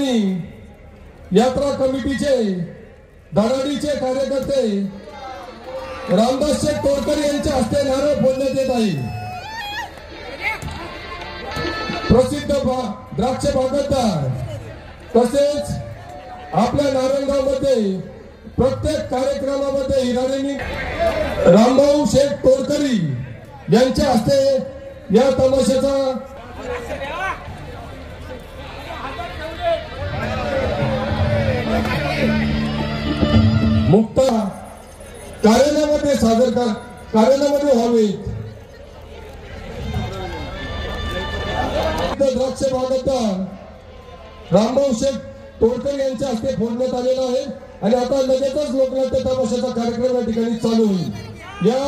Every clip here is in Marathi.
ठिकाणी यात्रा कमिटीचे धडाडीचे कार्यकर्ते रामदास शेठ तोडकर यांच्या हस्ते नारळ फोडण्यात येत आहे। प्रसिद्ध द्राक्ष बागायतदार तसेच आपल्या नारायणगावमध्ये प्रत्येक कार्यक्रमामध्ये हिराणी रामभाऊ शेठ तोडकरी यांच्या हस्ते या तमाशाचा मुक्त कार्यालयामध्ये कार्यालयामध्ये व्हावेत। द्राक्ष बागायतदार रामभाऊ शेठ तोडकर यांच्या हस्ते फोडण्यात आलेला आहे आणि आता लगेचच लोकनाट्य तमाशाचा कार्यक्रम या ठिकाणी चालू होईल। या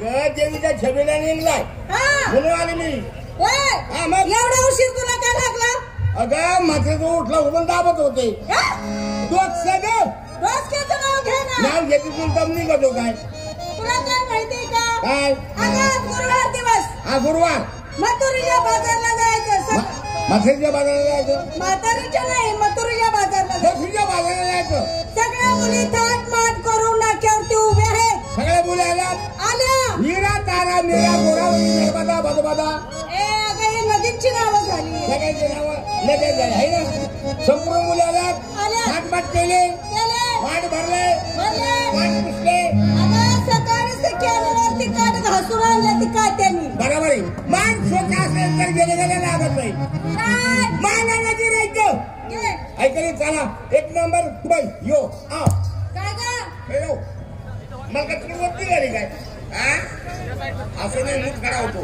अगं देवीच्या छबीला निघलाय म्हणून आले मी. मग एवढा उशीर तुला काय लागला? अगं मात्र तो उठला उभं दाबत होते. डोसक्याचं नाव घे ना. नाव घेते तू दम निघतो काय? तुला काय माहितीये का? काय? अगं गुरुवार दिवस. हा गुरुवार. मथुरीच्या बाजारला जायचं. म्हातारीच्या बाजाराला जायचं. म्हातारीच्या नाही मथुरीच्या बाजारला जायचं. मथुरीच्या बाजाराला जायचं. सगळ्या मुली थाट माट करून नाक्यावरती उभ्या आहेत. सगळ्या मुली आल्या. मीरा तारा मीरा गोरावरी नर्मदा भदभदा. अगं ही नदीची नावं झाली. सगळ्यांची नावं नद्या झाली आहे ना. संपूर्ण मुली आल्या. थाट माट केले. वाट भरले. वाट पुसले. सकाळी कॅनवरती काट घासून आणलं ती काट्यानी. बरोबर आहे. मान स्वच्छ असेल तर गेले गेले लागत नाही. मानाची राहायचं. ऐकले चला एक नंबर बाई यो आ काय ग? मला का तुम्ही वरती झाली काय? असं नाही मूठ खडा होतो.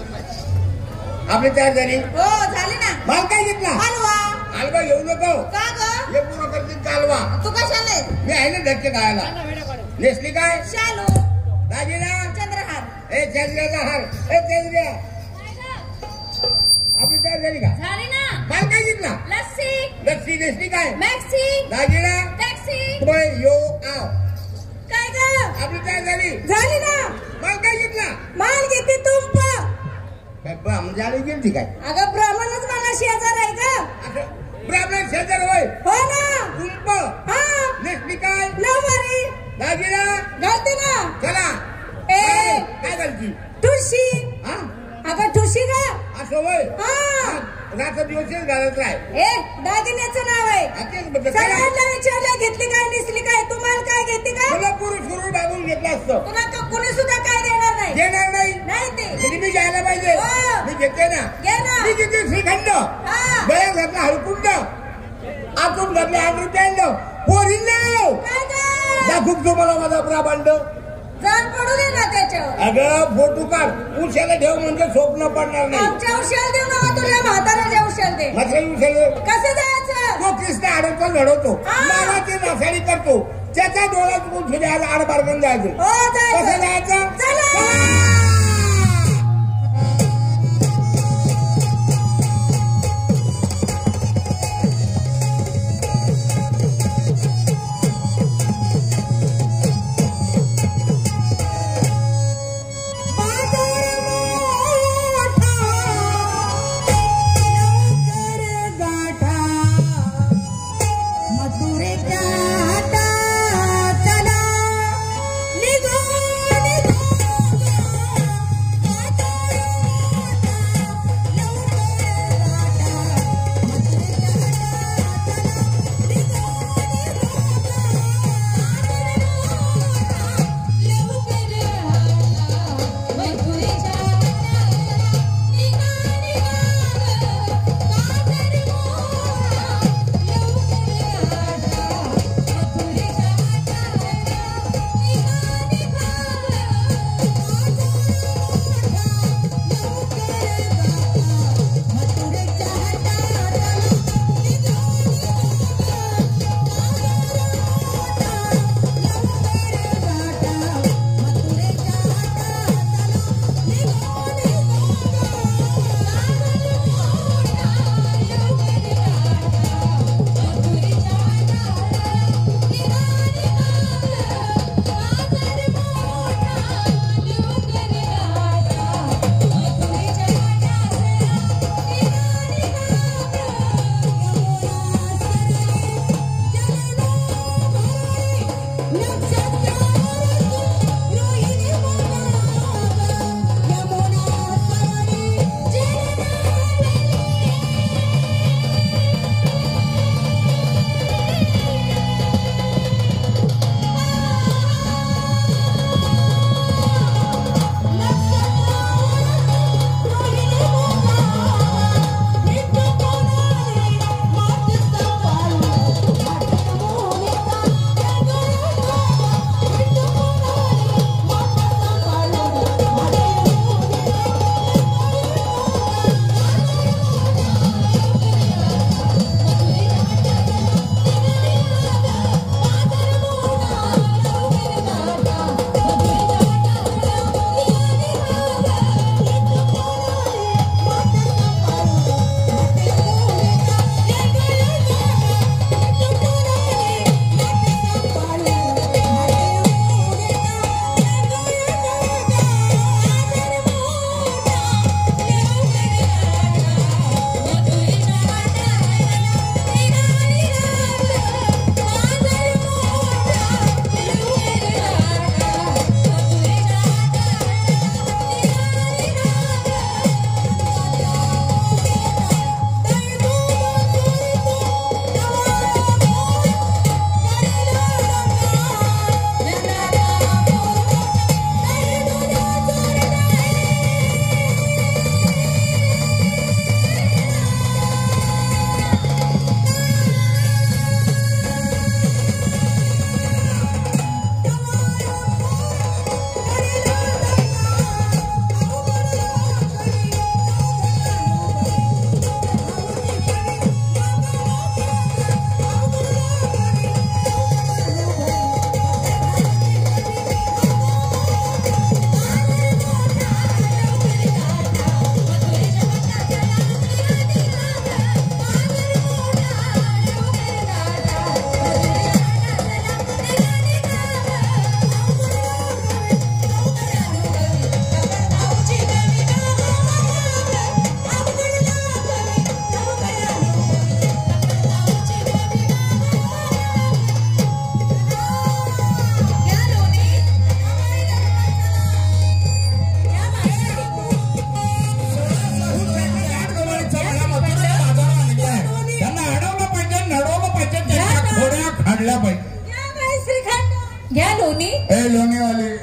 आपली तयार झाली. हो झाली ना. माल काय घेतला? हलवा. हलवा घेऊ नको. का ग? हे पूर्ण करतील कालवा. तू कशाला? मी आहे ना धक्के खायला. नेसली काय? शालू. दाजीला चंद्रहार. ए चंद्राचा हार. ए चंद्रिया आपली तयार झाली का? झाली ना. माल काय घेतला? लस्सी. लस्सी नेसली काय? मॅक्सी. दाजीला टॅक्सी. बाई यो आव. काय ग? आपली तयार झाली. झाली ना. माल काय घेतला? माल घेते तुंप. काय ब्राह्मण झाली गेली काय? अगं ब्राह्मणच मला शेजार आहे का? ब्राह्मण शेजार होय. हो ना. कुंप. हा. नेसली काय? नऊवारी. दाजीला घालते ना. चला ए काय घालती? ठुशी. हा अगं ठुशी ग. असं होय. हा. रात्र दिवसच घालत राय. ए दागिन्याचं नाव आहे. सगळ्यांना विचारलं घेतली काय नेसली काय? तुम्हाला काय घेते का? मला पुरुष सुरू बाबून घेतलं असतं. तुला कुणी सुद्धा काय देणार नाही. देणार नाही. नाही ते म्हणजे मी घ्यायला पाहिजे. मी घेते ना. घे ना. मी घेते श्रीखंड. गळ्यात घातला हळकुंड. आतून घातले 8 रुपयांड. पोरी नाव दाखवू तुम्हाला माझा ब्राह्मण. जाण पडू दे ना त्याच्यावर. अगं फोटो काढ. उशाला ठेव म्हणजे स्वप्न पडणार नाही. आमच्या उशाल देऊ नका. तुझ्या म्हाताऱ्याच्या उशाल दे. कसं जायचं? तो कृष्ण आडचा घडवतो. मानाची नासाडी करतो. त्याचा डोळा चुकून सुद्धा आड बारगून जायचं. कसं जायचं? चला.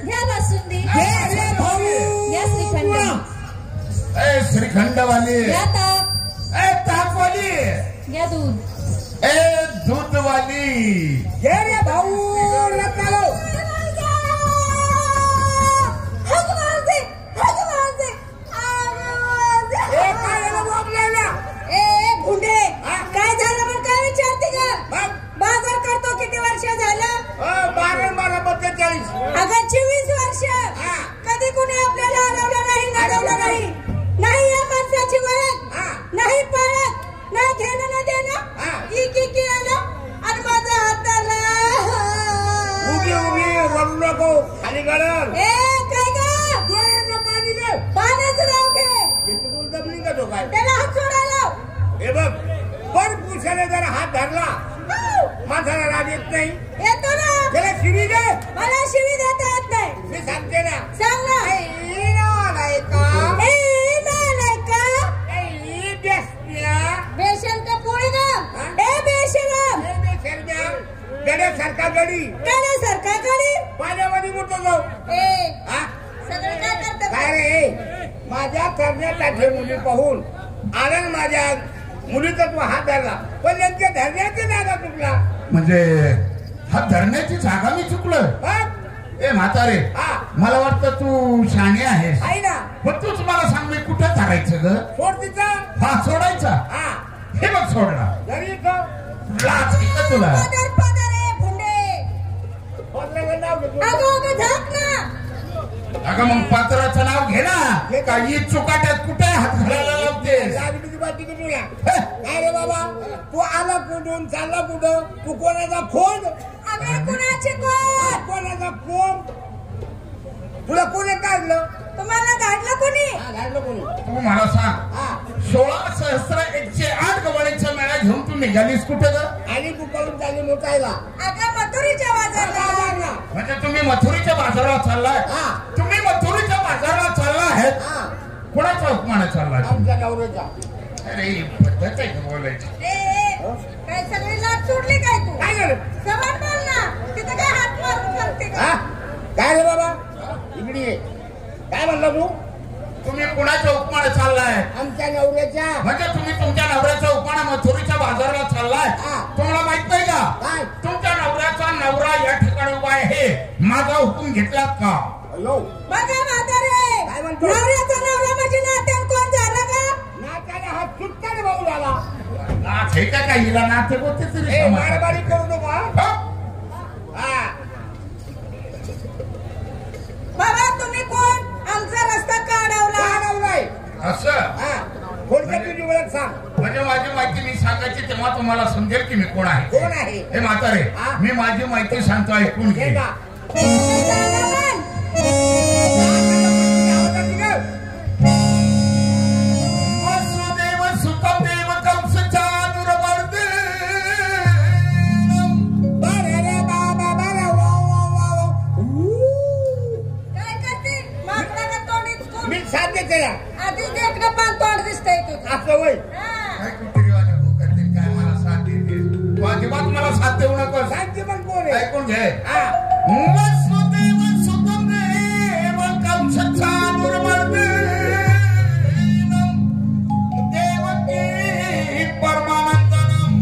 घ्या बासुंदी घे रे भाऊ घ्या श्रीखंड ए श्रीखंडवाली घ्या ताक ए ताकवाली घ्या दूध ए दूधवाली घे रे भाऊ रताळो ए काय याला बोललेला ए भुंडे काय झालं पण काय विचारते का मग बाजार करतो किती वर्ष झालं 12-42 अगं 24 वर्ष हा. कधी कुणी आपल्याला अडवलं नाही नडवलं नाही नाही या माणसाची ओळख हा. नाही पाळत नाही घेणं ना देणं हा. की आलं आणि माझा हाताला उभी उभी रडू नको खाली गळण ए काय ग डोळ्यांना पाणी दे पाण्याचं नाव घे इकडून दबली का तो काय त्याला हात सोडायला हे बघ पण पुरुषाने जर हात धरला माणसाला राग येत नाही येतो ना त्याला शिवी दे मला शिवी देता येत नाही मी सांगते ना सांग ना ए नालायका ए नालायका ए बेस्ट्या बेसन का पोळी ना ए बेशरम ए बेशरम्या गड्यासारखा गडी सारखा गडी पाण्यामध्ये मोठं जाऊ ए हा सगळं काय करतात काय रे माझ्या करण्यासाठी मुली पाहून आनंद माझ्या मुलीचा तू हात धरला पण नेमक्या धरण्याची जागा चुकला म्हणजे हा धरण्याची जागा मी चुकलोय हा? ए म्हातारे हा. मला वाटतं तू शाणे आहेस आहे ना पण तूच मला सांग मी कुठं धरायचं ग सोड तिचा हा सोडायचा हा हे बघ सोडला घरी तो लाच का तुला पदर ए भुंडे पत्राचं नाव घेतो अगं झाक ना अगं मग पात्राचं नाव घे ना काही चुकाट्यात कुठे हात घालायला लावतेस लागलीची बातमी की तुला हे? काय रे बाबा तू आला कुठून चालला कुठं तू कोणाचा खोड आम्ही कुणाचे कोण कोणाचा कोण तुला कोणी काढलं तुम्हाला धाडलं कोणी काढलं कोणी तू मला सांग हा 16,108 गवळीचा मेळा घेऊन तू निघालीस कुठे ग आणि तू पळून चालली मोठायला अगं मथुरीच्या बाजारला म्हणजे तुम्ही मथुरीच्या बाजाराला चाललाय हा. तुम्ही मथुरीच्या बाजाराला चालला आहेत हा कोणाचा हुकमाने चाललाय आमच्या नवऱ्याचा अरे पद्धत आहे का बोलायची ए काय सगळी लाट सोडली काय तू काय झालं समान बोल ना तिथं काय हात मारून करते का हा काय रे बाबा इकडे ये काय म्हणलं तू तुम्ही कोणाच्या हुकमाने चाललाय आमच्या नवऱ्याच्या म्हणजे तुम्ही तुमच्या नवऱ्याच्या हुकमाने मथुरीच्या बाजाराला चाललाय हा. तुम्हाला माहित नाही का काय तुमच्या नवऱ्याचा नवरा या ठिकाणी उभा आहे माझा हुकूम घेतलात का हॅलो बघा म्हातारे काय म्हणतो? नवऱ्याचा नवरा म्हणजे नात्यान कोण झाला का नात्याने हा सुट्टाने भाऊ झाला नाथ हे का काही हिला नाते होते तरी ए समाजात. मारामारी करू नको हा? हा? हा बाबा तुम्ही कोण आमचा रस्ता का अडवला अडवलाय असं हा थोडक्यात तुझी ओळख सांग म्हणजे माझी माहिती मी सांगायची तेव्हा तुम्हाला समजेल की मी कोण आहे कोण आहे हे म्हातारे हा? मी माझी माहिती सांगतो ऐकून हे घे का सांगा पण. वसुदेव सुतदेव कंस चानुरमर्दे काय करते माकडा का तोंडीत कोण मी साध्य केला आधीच देखणं पान तोंड दिसतंय तुझं असं वय हा. काय कुत्रीवाले लोक करतील काय मला साथ देतील तू अजिबात मला साथ देऊ नको सांगते पण कोण आहे ऐकून घे हा वसुदेव सुतदेव कंस चानुरमर्दे देवकी परमानंदनम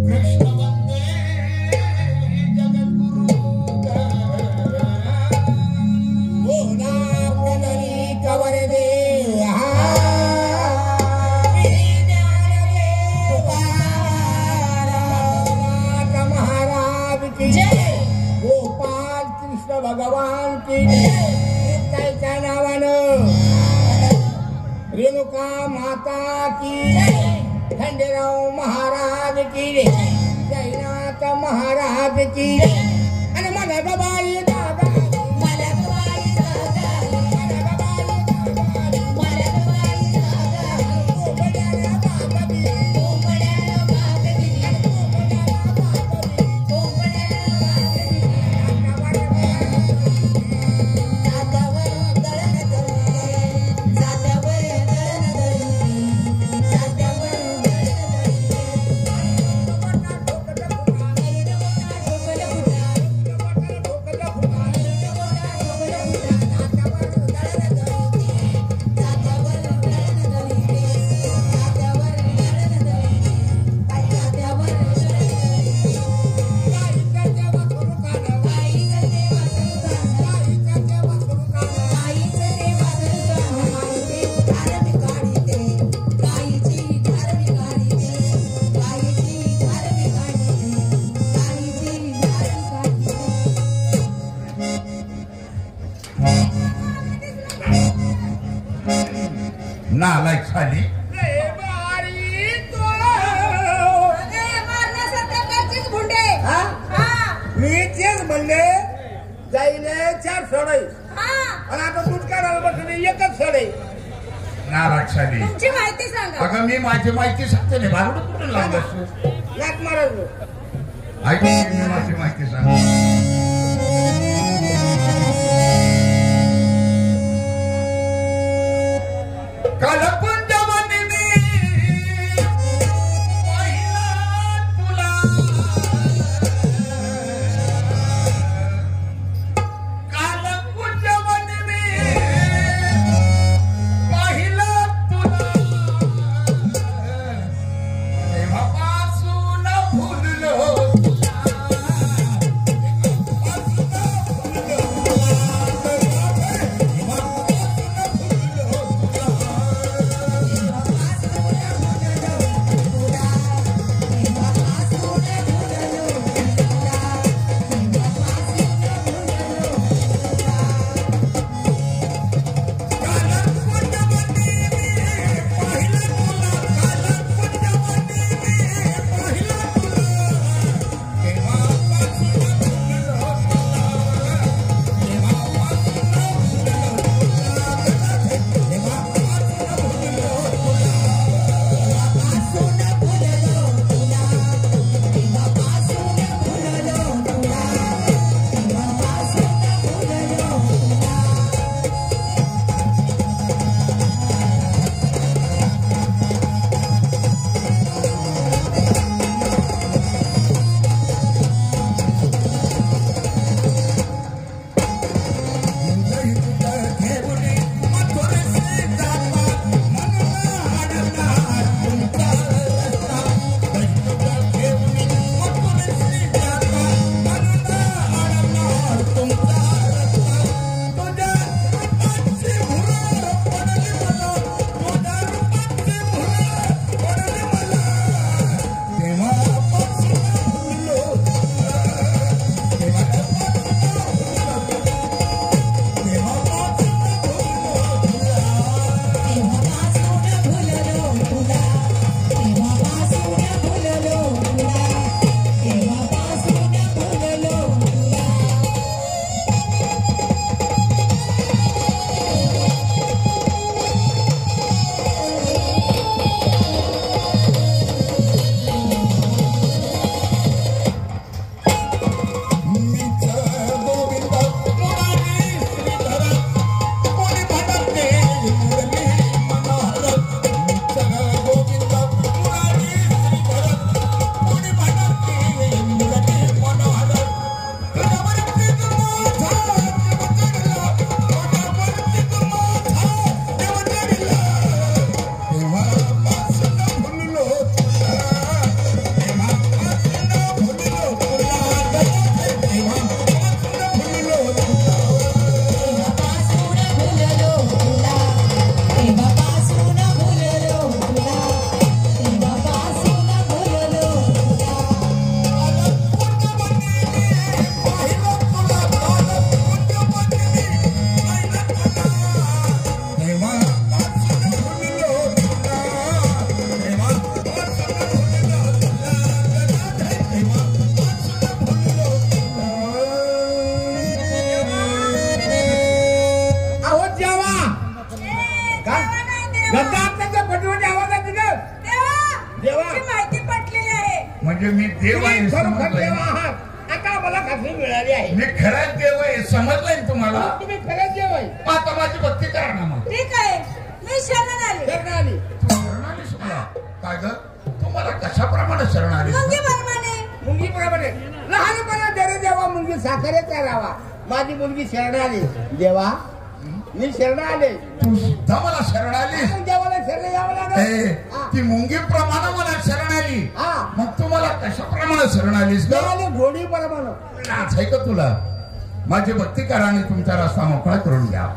कृष्ण वंदे जगद्गुरु महाराज की गोपाल कृष्ण भगवान की त्याच्या नावानं रेणुका माता की खंडेराव महाराज की जयनाथ महाराज की आणि मला बाबाई दादा नालायक साली. मी तेच म्हणले जाईले 4 सडई आणि आता दूध काढायला बसले 1च सडई. नालायक साली. तुमची माहिती सांगा. अगं मी माझी माहिती सांगते ना. भागडं कुठून लावलं असतो. लाट मारायचं. ऐक मी माझी माहिती सांग. कालकुंज वनी मी पाहिला तुला. कालकुंज वनी मी पाहिला तुला. तेव्हापासून भुललो म्हणजे मी देव आहे समजलंय. आता मला खात्री मिळाली आहे. मी खराच देव आहे समजलंय तुम्हाला. तुम्ही खरंच देव आहे. आता माझी भक्ती करा ना मग. ठीक आहे मी शरण आली. शरण आली. शरण आलीस मला. काय ग तुम्हाला कशाप्रमाणे शरण आली. मुंगीप्रमाणे लहानपणा दरे देवा मुलगी साखरेचा रावा. माझी मुलगी शरण आली. देवा मी शरण आले. तू सुद्धा मला शरण आली. देवाला शरण यावं लागेल. ती मुंगी प्रमाणे मला शरण आली. मग तू मला कशाप्रमाणे शरण आलीस देवाने घोडी प्रमाणे. लाज आहे का तुला. माझी भक्ती करा आणि तुमचा रस्ता मोकळा करून घ्या.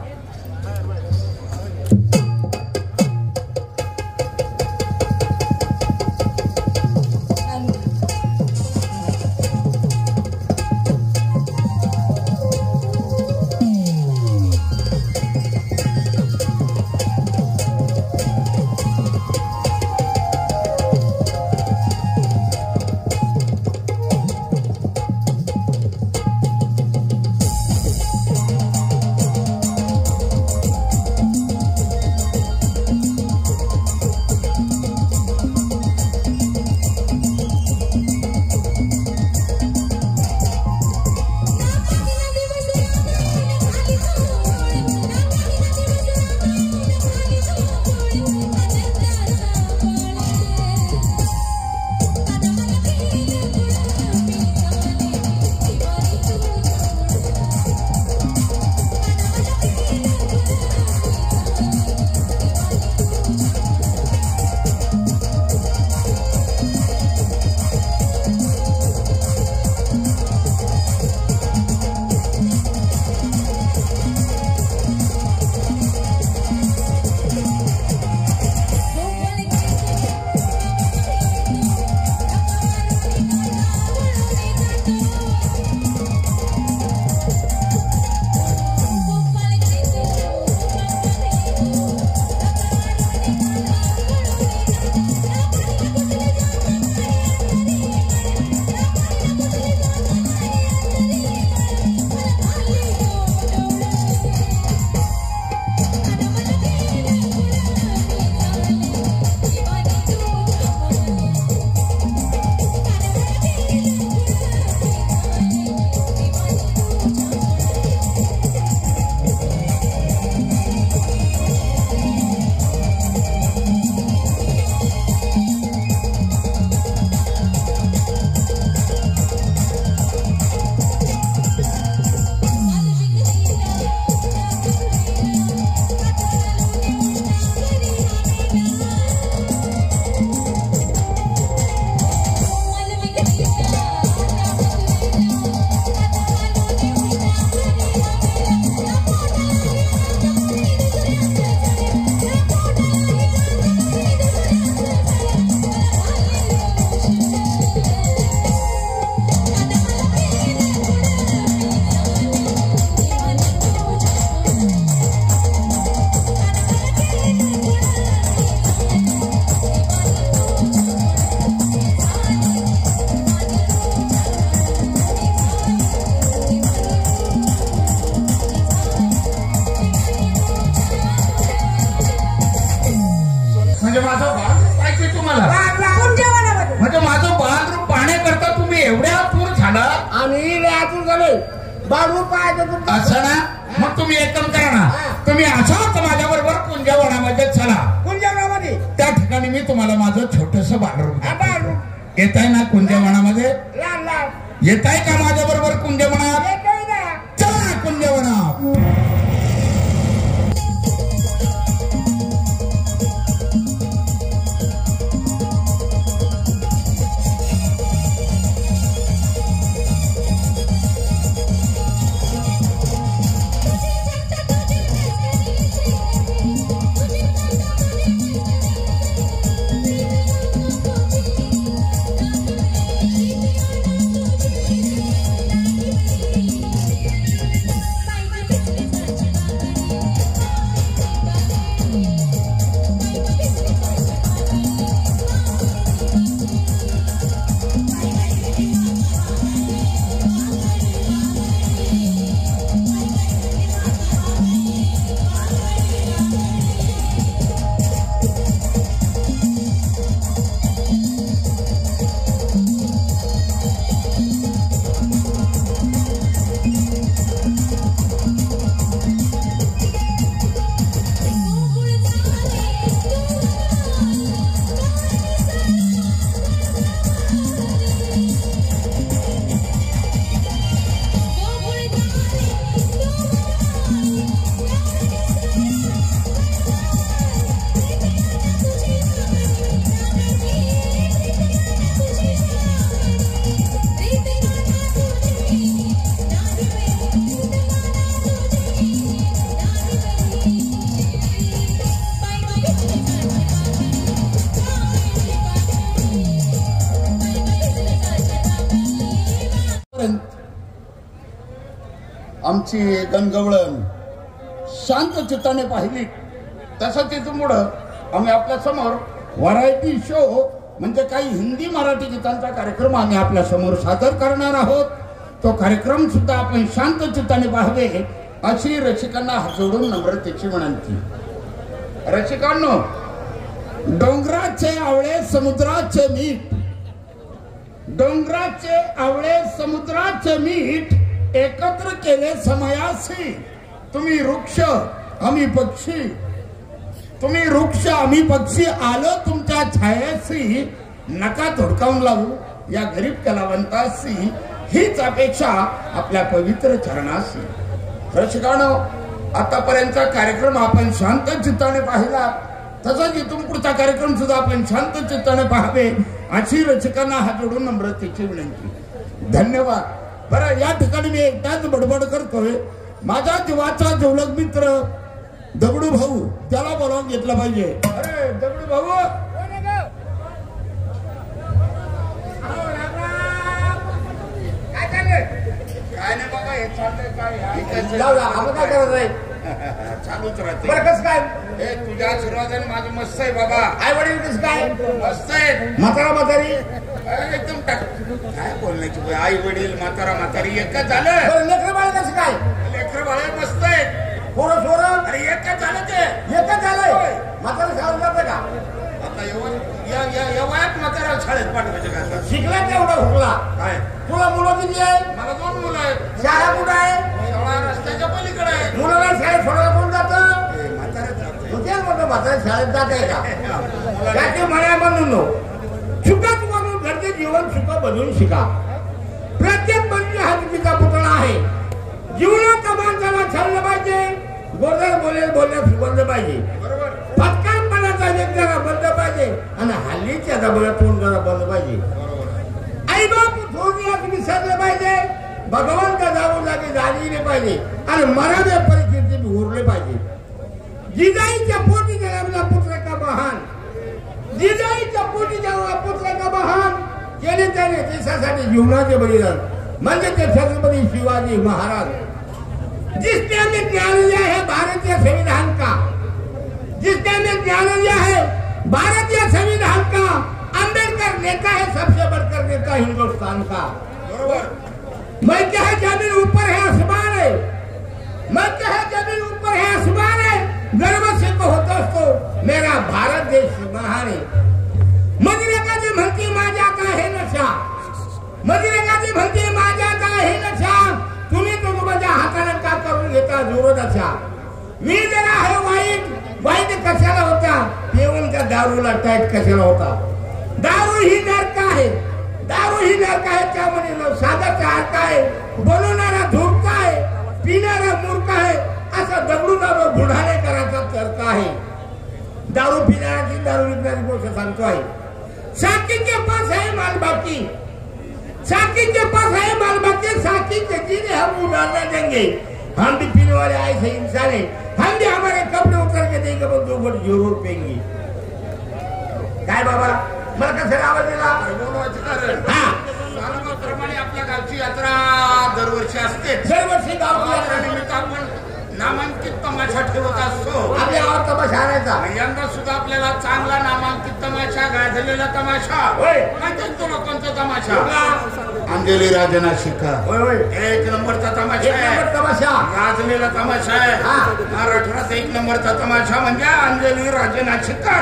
आतून झाले बाळू पाहायचं तुमचं असं ना मग तुम्ही एक काम करा ना तुम्ही असाच माझ्या बरोबर कुंजवनामध्ये चला कुंजवनामध्ये त्या ठिकाणी मी तुम्हाला माझं छोटस बाळरूप बाळू येताय ना कुंजवनामध्ये लहान लहान येताय का माझ्या बरोबर कुंजवनात येतोय ना चला कुंजवनात आमची गणगवळण शांत चित्ताने पाहिली. तसं तिथून पुढं आम्ही आपल्या समोर व्हरायटी शो म्हणजे काही हिंदी मराठी गीतांचा कार्यक्रम आम्ही आपल्या समोर सादर करणार आहोत. तो कार्यक्रम सुद्धा आपण शांत चित्ताने पाहावे अशी रसिकांना हात जोडून नम्रतेची विनंती. रसिकांनो, डोंगराचे आवळे समुद्राचे मीठ, डोंगराचे आवळे समुद्राचे मीठ एकत्र केले समयासी. तुम्ही वृक्ष आम्ही पक्षी, तुम्ही वृक्ष आम्ही पक्षी आलो तुमच्या छायाशी. नका धुडकावून लावू या गरीब कलावंताशी, हीच अपेक्षा आपल्या पवित्र चरणाशी. रसिकांनो, आतापर्यंतचा कार्यक्रम आपण शांत चित्ताने पाहिला, तसाच इथून पुढचा कार्यक्रम सुद्धा आपण शांत चित्ताने पाहावे अशी रसिकांना हात जोडून नम्रतेची विनंती. धन्यवाद. बरं, या ठिकाणी मी एकटाच बडबड करतोय. माझा जीवाचा जिवलग मित्र दगडू भाऊ, त्याला बोलावून घेतलं पाहिजे. अरे दगडू भाऊ, काय नाही बाबा, हे चाललंय काय चालूच राहते. बरं कसं काय हे तुझ्या आशीर्वादाने माझं मस्त आहे बाबा. आई वडील कसं काय मस्त आहे. म्हातारा म्हातारी एकदम काय बोलण्याची, आई वडील म्हातारा म्हातारी एकच झालं. बरं लेकरं बाळ कसं काय लेकर बाळ मस्त आहेत. पोरं सोरं अरे एकच झालं ते. एकच झालंय. म्हातारा शाळेत जातं का? आता या वयात म्हातारा शाळेत पाठवायचे का? शिकला तेवढा हुकला. काय तुला मुलं किती आहे? मला 2 मुलं आहेत. शाळा कुठं आहे? शाळा रस्त्याच्या पलीकडे आहे. मुलाला शाळेत सोडायला कोण जातं? म्हातारा जाते. होते म्हणतो म्हातारा शाळेत जात आहे का? त्याचे म्हणा म्हणून सुखच म्हणून घरचे जीवन सुख बनवून शिका. प्रत्येक मनुष्य हा चुकीचा पुतळा आहे. जीवनात माणसाला छळलं पाहिजे, गोडधोड बोलण्यास बंद पाहिजे, बरोबर. फटकारपणाचा वेग जरा बंद पाहिजे आणि हल्लीच्या दबाला तोंड जरा बंद पाहिजे. आई बाप थोडक्यात विसरले पाहिजे, भगवंत जागोजागी जाणले पाहिजे आणि मराठे परिस्थिती उरले पाहिजे. जिजाईच्या पोटी जन्मला पुत्र का महान, जिजाईच्या पोटी जन्मला पुत्र का महान केले त्याने देशासाठी जीवनाचे बलिदान म्हणजे ते छत्रपती शिवाजी महाराज. जिसने हमें ज्ञान दिया है भारतीय संविधान का, जिसने हमें ज्ञान दिया है भारतीय संविधान का, अंबेडकर नेता है सबसे बढ़कर नेता हिंदुस्तान का. बरोबर. मैं क्या है जमीन ऊपर है आसमान है, मैं क्या है जमीन ऊपर है आसमान है, गर्व से कहता तो मेरा भारत देश महान है. मदिरा का जी म्हणती माझ्या का है नशा, मदिरा का जी म्हणती माझ्या का काही लक्षात तुम्ही तो तुमच्या हाताने का करून घेता विरोधाच्या मी जरा आहे वाईट कशाला होता पिऊन त्या दारूला टाईट कशाला होता दारू ही नरक आहे त्यामध्ये साधा चहा काय बनवणारा धूप काय पिणारा मूर्ख आहे असा दगडूदार बुढाणे करायचा तर्क आहे दारू पिणारी दारू विकणारी गोष्ट सांगतो आहे साकी के पास है माल बाकी साकी के जीने हम उड़ाना देंगे हम भी पीने वाले ऐसे इंसान है हम भी हमारे कपड़े उतर के देंगे वो दो घोट जरूर पेंगे काय बाबा मला कसं आवाज दिला प्रमाणे आपल्या गावची यात्रा दरवर्षी असते दरवर्षी गावची यात्रा निमित्त आपण नामांकित तमाशा ठेवत असतो आपल्या गावात तमाशा आणायचा यंदा सुद्धा आपल्याला चांगला नामांकित तमाशा गाजलेला तमाशा तुला कोणता तमाशा अंजली राजना शिखा एक नंबरचा तमाशा आहे तमाशा गाजलेला तमाशा आहे महाराष्ट्रात एक नंबरचा तमाशा म्हणजे अंजली राजना शिखर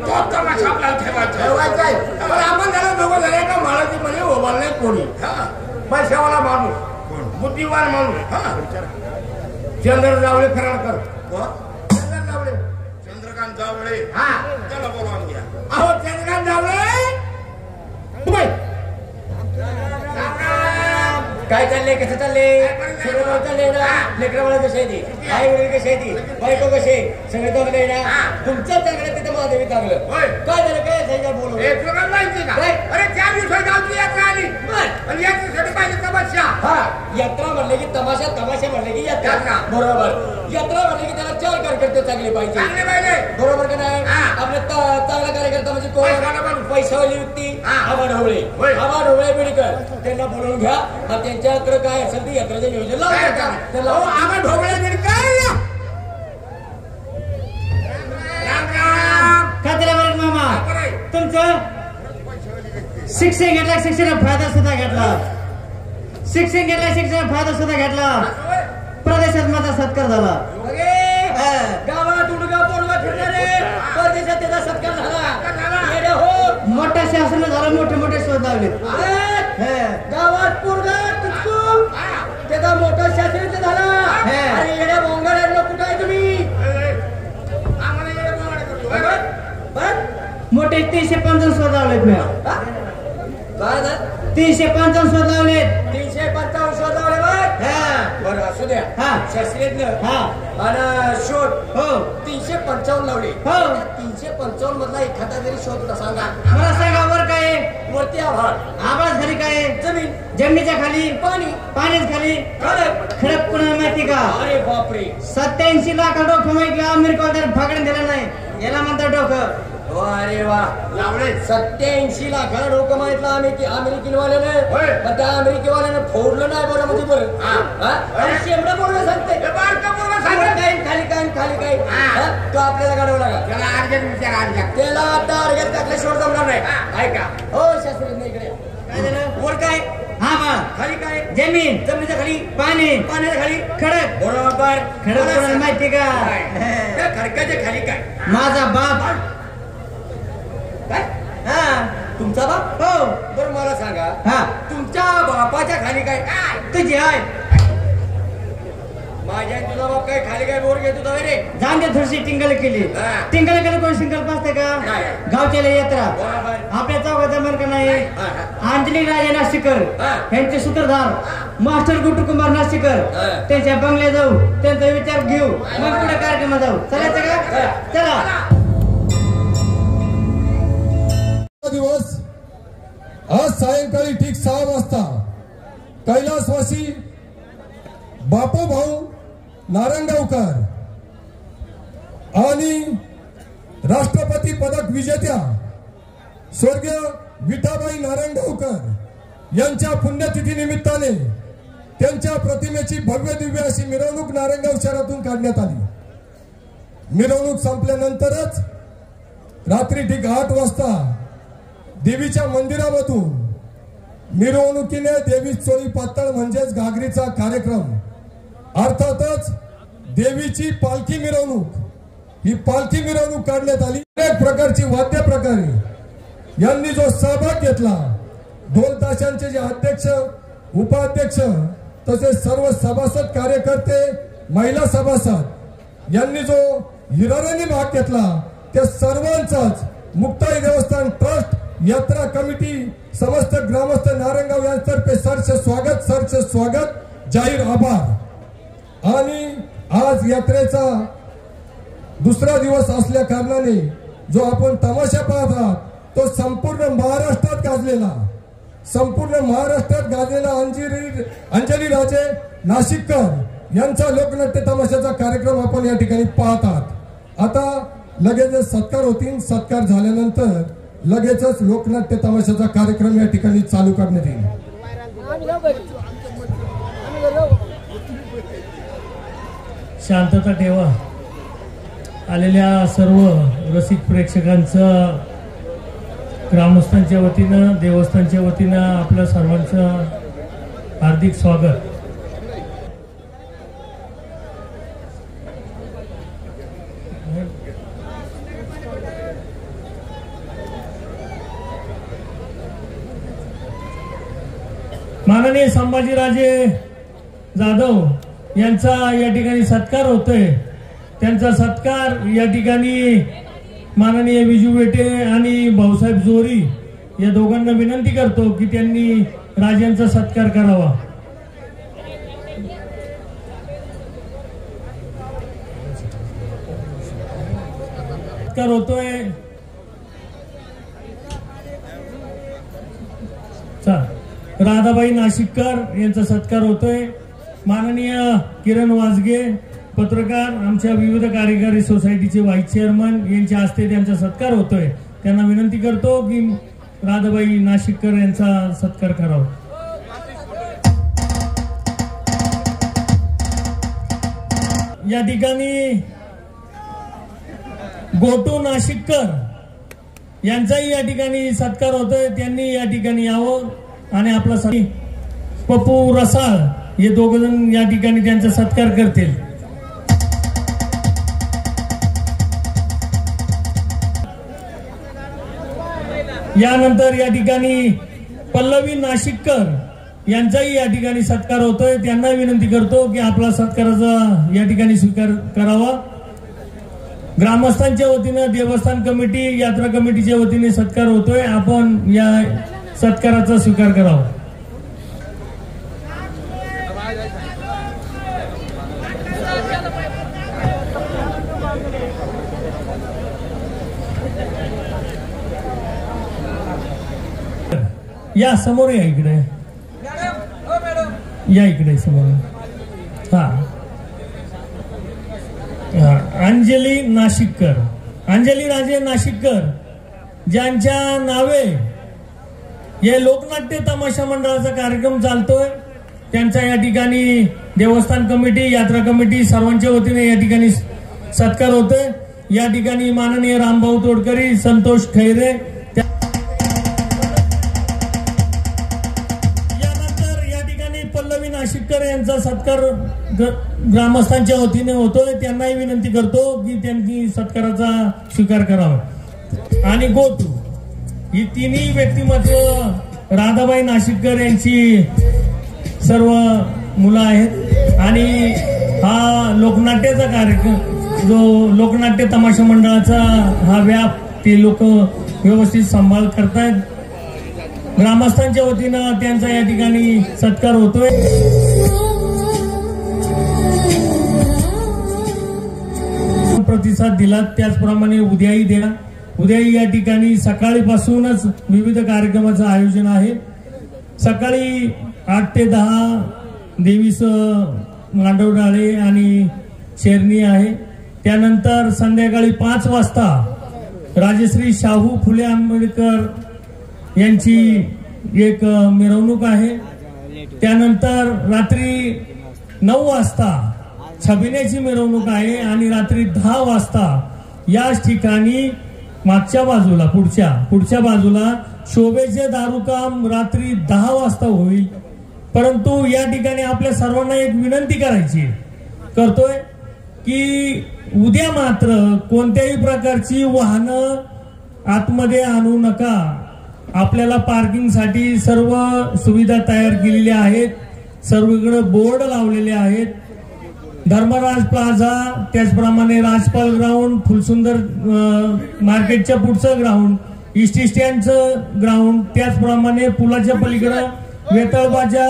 तो तमाशा आपल्याला ठेवायचा आहे पण आपण त्याला दोघं झाले का महाराजी मध्ये उभार नाही कोणी पैशावाला माणूस बुद्धिवान माणूस चंद्र जावळे खराडकर चंद्रकांत जावळे त्याला बोलावून घ्या अहो चंद्रकांत जावळे काय चाललंय कसं चाललंय सगळं चाललंय ना लेकरावाला कसे आहे ती आई वडील कसे आहे ती बायको कसे सगळे चांगलं आहे ना तुमचं चांगलं तिथं महादेवी चांगलं काय झालं काय सांगा बोलू अरे 4 दिवसात गावची यात्रा आली आणि यात्रेसाठी पाहिजे तमाशा यात्रा म्हणले की तमाशा म्हणले की यात्रा बरोबर यात्रा म्हणले की त्याला 4 कार्यकर्ते चांगले पाहिजे बरोबर का नाही आपलं चांगला कार्यकर्ता म्हणजे कोण पैशावाली व्यक्ती आबा ढवळे बिडकर त्यांना बोलवून घ्या त्यांच्याकडे काय असेल ते यात्रेचं नियोजन लावून आबा ढवळे बिडकर मामा तुमचं शिक्षण घेतला शिक्षणाचा फायदा सुद्धा घेतला प्रदेशात माझा सत्कार झाला गावात उडगा पोरगा फिरणारे परदेशात त्याचा सत्कार झाला मोठ्या शासन झाला मोठे शोध लावले गावात पोरगा त्याचा मोठा शास्त्र झाला आणि येड्या बोंगाड्यांना कुठं आहे तुम्ही मोठे 355 शोध लावलेत मी काय 355 शोध लावलेत 355 शोध लावले बरं असू द्या शास्त्रज्ञ आणि शोध 355 लावले 355 मधला एखादा जरी शोध होता सांगा मला सांगा वर काय वरती आभाळ खाली काय जमिनीच्या खाली पाण्याच्या खाली खडक कुणाला माहिती का अरे बापरे 87 लाख डोकं माहिती अमेरिका फाकडून दिलं नाही याला म्हणतात डोकं अरे वा लावले 87 लाखाला डोकं माहितलं अमेरिकेवाल्याने पण त्या अमेरिकेवाल्याने फोडलं नाही बरं म्हणजे बरं शेमडं बोलणं सांगते खाली काय तो आपल्याला काढावं लागला त्याला अर्जंट विचार त्याला टार्गेट टाकल्या शेवट जमणार नाही ऐका हो शास्त्रज्ञ इकडे काय झालं वर काय खाली काय जमिनीच्या खाली पाण्याच्या खाली खडक बरोबर खडक माहिती का त्या खडकाच्या खाली काय माझा बाप तुमचा बाप हो बरं मला सांगा तुमच्या बापाच्या खाली काय तुझी आहे माझ्या तुझा बाप काय खाली काय बोर घेत होता रे जाण दे थोडीशी टिंगल केली कोण सिंगल पासते का गावच्या यात्रा आपल्या चौकाचा मन का नाही अंजली राजा नाशिकर यांचे सूत्रधार मास्टर गुट्टू कुमार नाशिकर त्यांच्या बंगल्या जाऊ त्यांचा विचार घेऊ मग पुढे कार्यक्रमात जाऊ चालायचं का चला दिवस आज सायंकाळी ठीक 6 वाजता कैलासवासी बापू भाऊ नारंगावकर आणि राष्ट्रपती पदक विजेत्या स्वर्गीय विठाबाई नारंगावकर यांच्या पुण्यतिथी निमित्ताने त्यांच्या प्रतिमेची भव्य दिव्य अशी मिरवणूक नारंगाव शहरातून काढण्यात आली। मिरवणूक संपल्यानंतरच रात्री ठीक 8 वाजता देवीच्या मंदिरामधून मिरवणुकीने देवी चोळी पातळ म्हणजेच घागरीचा कार्यक्रम अर्थातच देवीची पालखी मिरवणूक ही पालखी मिरवणूक काढण्यात आली। अनेक प्रकारची वाद्य प्रकारे यांनी जो सहभाग घेतला ढोल ताशांचे जे अध्यक्ष उपाध्यक्ष तसेच सर्व सभासद कार्यकर्ते महिला सभासद यांनी जो हिराऱ्याने भाग घेतला त्या सर्वांचाच मुक्ताई देवस्थान ट्रस्ट यात्रा कमिटी समस्त ग्रामस्थ नारायणगाव यांतर्फे सरचे स्वागत जाहीर आभार। आणि आज यात्रेचा दुसरा दिवस असल्या कारणाने जो आपण तमाशा पाहत आहात तो संपूर्ण महाराष्ट्रात गाजलेला अंजली राजे नाशिककर यांचा लोकनाट्य तमाशाचा कार्यक्रम आपण या ठिकाणी पाहत आहात। आता लगेचच सत्कार होतील, सत्कार झाल्यानंतर लगेचच लोकनाट्य तमाशाचा कार्यक्रम या ठिकाणी चालू करण्यात येईल। शांतता ठेवा। आलेल्या सर्व रसिक प्रेक्षकांचं ग्रामस्थांच्या वतीनं देवस्थानच्या वतीनं आपल्या सर्वांचं हार्दिक स्वागत। माननीय संभाजीराजे जाधव यांचा या ठिकाणी सत्कार होतोय। त्यांचा सत्कार या ठिकाणी माननीय विजू वेटे आणि भाऊसाहेब जोरी या दोघांना विनंती करतो की त्यांनी राजांचा सत्कार करावा। सत्कार होतोय राधाबाई नाशिककर यांचा सत्कार होतोय। माननीय किरण वाजगे पत्रकार आमच्या विविध कार्यकारी सोसायटीचे व्हाईस चेअरमन यांच्या हस्ते त्यांचा सत्कार होतोय। त्यांना विनंती करतो की राधाबाई नाशिककर यांचा सत्कार करावा। या ठिकाणी गोटू नाशिककर यांचाही या ठिकाणी सत्कार होतोय। त्यांनी या ठिकाणी यावं आणि आपला पप्पू रसाळ हे दोघ जण या ठिकाणी त्यांचा सत्कार करतील। यानंतर या ठिकाणी पल्लवी नाशिककर यांचाही या ठिकाणी सत्कार होतोय। त्यांना विनंती करतो की आपला सत्काराचा या ठिकाणी स्वीकार करावा। ग्रामस्थांच्या वतीनं देवस्थान कमिटी यात्रा कमिटीच्या वतीने सत्कार होतोय। आपण या सत्काराचा स्वीकार करावा। या समोर या इकडे या इकडे समोर। हा अंजली नाशिककर अंजली राजे नाशिककर ज्यांच्या नावे हे लोकनाट्य तमाशा मंडळाचा कार्यक्रम चालतोय त्यांचा या ठिकाणी देवस्थान कमिटी यात्रा कमिटी सर्वांच्या वतीने या ठिकाणी सत्कार होतोय। या ठिकाणी माननीय रामभाऊ तोडकरी संतोष खैरे पल्लवी नाशिककर यांचा सत्कार ग्रामस्थांच्या वतीने होतोय। त्यांनाही विनंती करतो की त्यांनी सत्काराचा स्वीकार करावा। आणि गोटू ही तिन्ही व्यक्तिमत्व राधाबाई नाशिककर यांची सर्व मुलं आहेत आणि हा लोकनाट्याचा कार्यक्रम जो लोकनाट्य तमाशा मंडळाचा हा व्याप ते लोक व्यवस्थित सांभाळ करतायत। ग्रामस्थांच्या वतीनं त्यांचा या ठिकाणी सत्कार होतोय। प्रतिसाद दिला त्याचप्रमाणे उद्याही द्या। उद्याही या ठिकाणी सकाळीपासूनच विविध कार्यक्रमाचं आयोजन आहे। सकाळी 8 ते 10 देवीचं मांडवडाळे आणि शेरणी आहे। त्यानंतर संध्याकाळी 5 वाजता राजश्री शाहू फुले आंबेडकर यांची एक मिरवणूक आहे। त्यानंतर रात्री 9 वाजता छबिन्याची मिरवणूक आहे आणि रात्री 10 वाजता याच ठिकाणी मागच्या बाजूला पुढच्या बाजूला शोभेचे दारूकाम रात्री 10 वाजता होईल। परंतु या ठिकाणी आपल्या सर्वांना एक विनंती करतोय की उद्या मात्र कोणत्याही प्रकारची वाहनं आतमध्ये आणू नका। आपल्याला पार्किंगसाठी सर्व सुविधा तयार केलेल्या आहेत. सर्वीकडे बोर्ड लावलेले आहेत. धर्मराज प्लाझा, त्याचप्रमाणे राजपाल ग्राउंड, फुलसुंदर मार्केटच्या पुढचं ग्राउंड, ईस्ट स्टँडचं ग्राउंड, त्याचप्रमाणे पुलाच्या पलीकडं वेतळबाच्या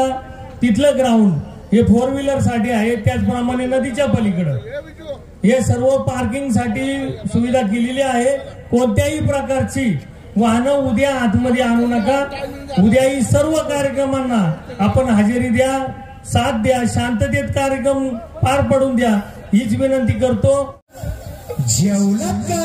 तिथलं ग्राउंड हे 4 व्हीलर साठी आहे. त्याचप्रमाणे नदीच्या पलीकडं हे सर्व पार्किंग साठी सुविधा केलेली आहे. कोणत्याही प्रकारची वाहनं उद्या आतमध्ये आणू नका. उद्याही सर्व कार्यक्रमांना आपण हजेरी द्या, साथ द्या, शांततेत कार्यक्रम पार पडून द्या हीच विनंती करतो. जेवलं का?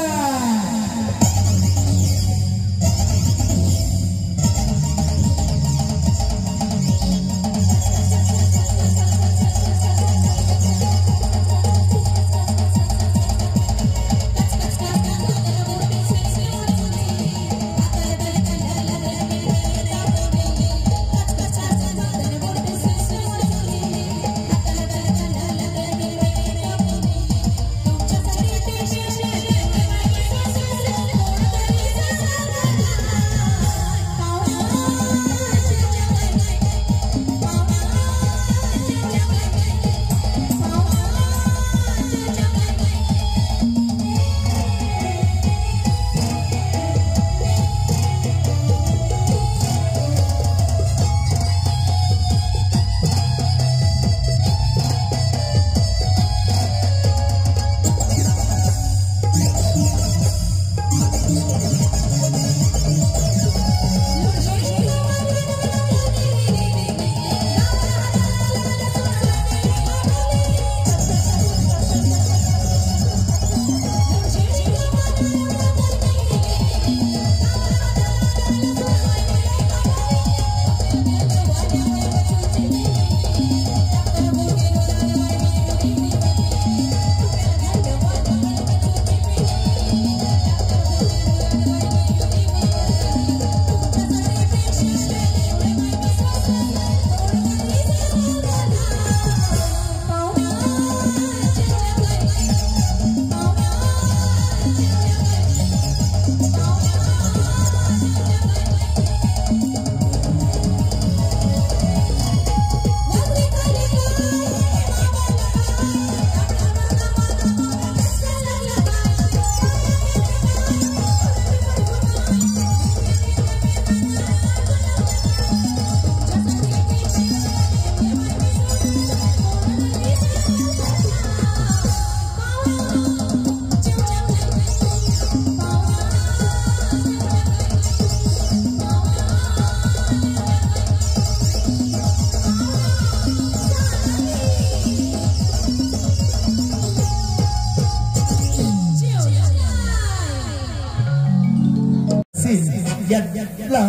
याला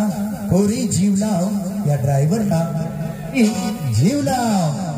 होरी जीव लाव, या ड्रायव्हरला जीव लाव.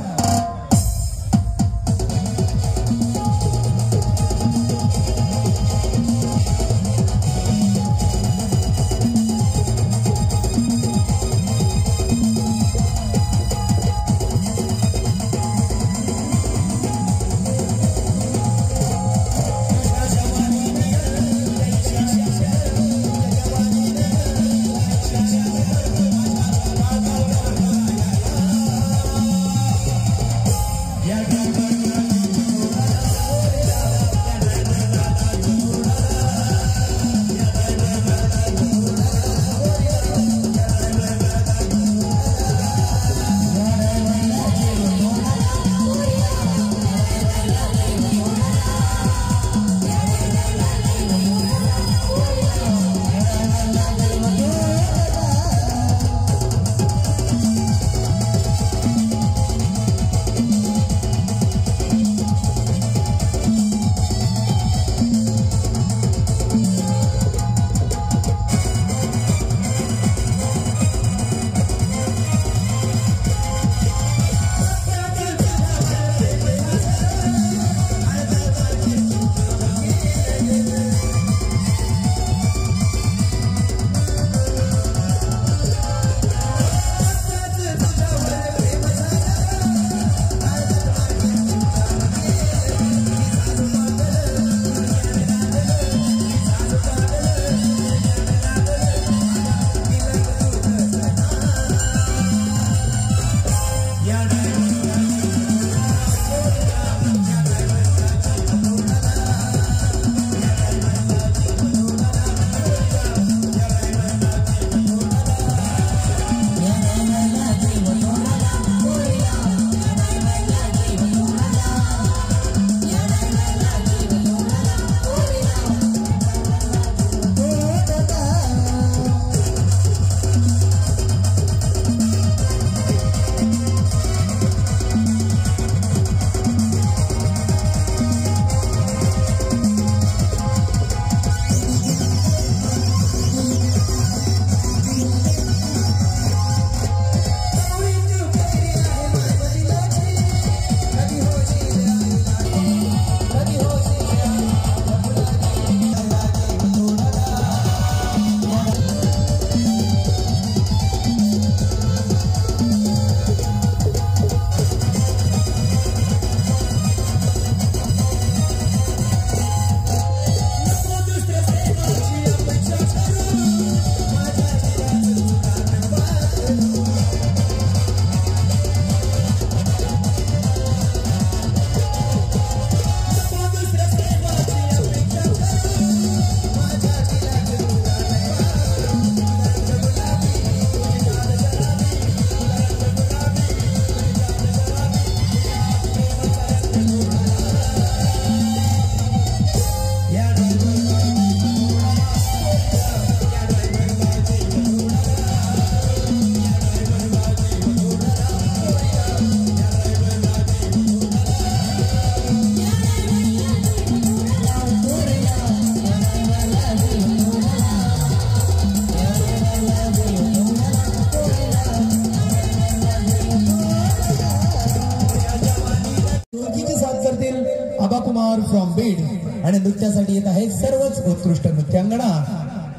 बाबा कुमार फ्रॉम बीड आणि नृत्यासाठी येत आहेत सर्वच उत्कृष्ट नृत्यांगणा.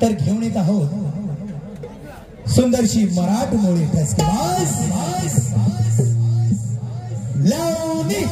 तर घेऊन येत आहोत सुंदरशी मराठमोळी ठसकेबाज लावणी.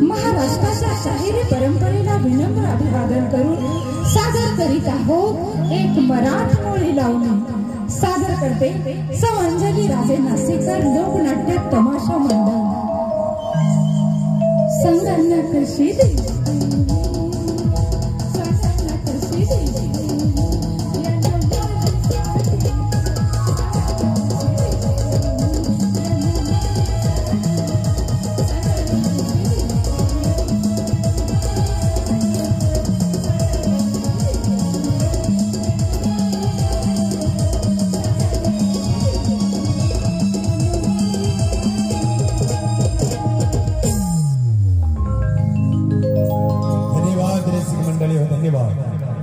महाराष्ट्राच्या शाहिरी परंपरेला विनम्र अभिवादन करून सादर करीत आहोत एक मराठमोळी लावणी. सादर करते सौ अंजली राजे नाशिकर लोकनाट्य तमाशा मंडळ. संगणक कशी धन्यवाद.